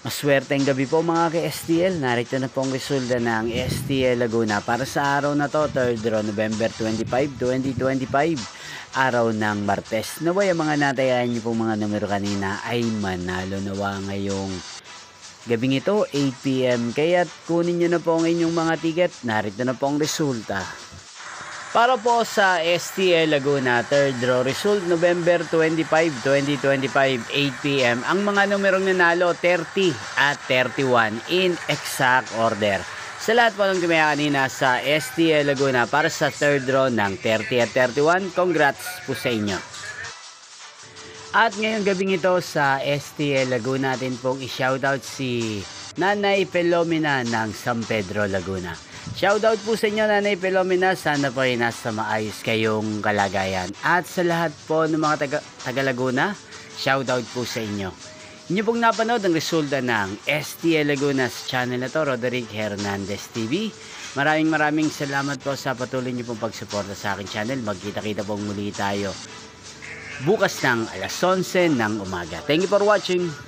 Maswerteng gabi po mga ka-STL. Narito na po ang resulta ng STL Laguna para sa araw na to, 3rd November 25, 2025. Araw ng Martes. Naway ang mga natayan niyo pong mga numero kanina ay manalo nawa ngayong gabing ito, 8 PM. Kaya't kunin niyo na po ang inyong mga ticket. Narito na po ang resulta. Para po sa STL Laguna, 3rd draw result, November 25, 2025, 8 PM. Ang mga numerong nanalo, 30 at 31 in exact order. Sa lahat po ng tumaya kanina sa STL Laguna para sa 3rd draw ng 30 at 31, congrats po sa inyo. At ngayong gabing ito sa STL Laguna, natin pong i-shoutout si Nanay Pelomena ng San Pedro, Laguna. Shoutout po sa inyo, Nanay Pelomena. Sana po ay nasa maayos kayong kalagayan. At sa lahat po ng mga taga Laguna, shoutout po sa inyo. Inyo pong napanood ang resulta ng STL Laguna sa channel na to, Roderick Hernandez TV. Maraming salamat po sa patuloy niyo pong pagsuporta sa aking channel. Magkita-kita pong muli tayo bukas ng alas 11 ng umaga. Thank you for watching.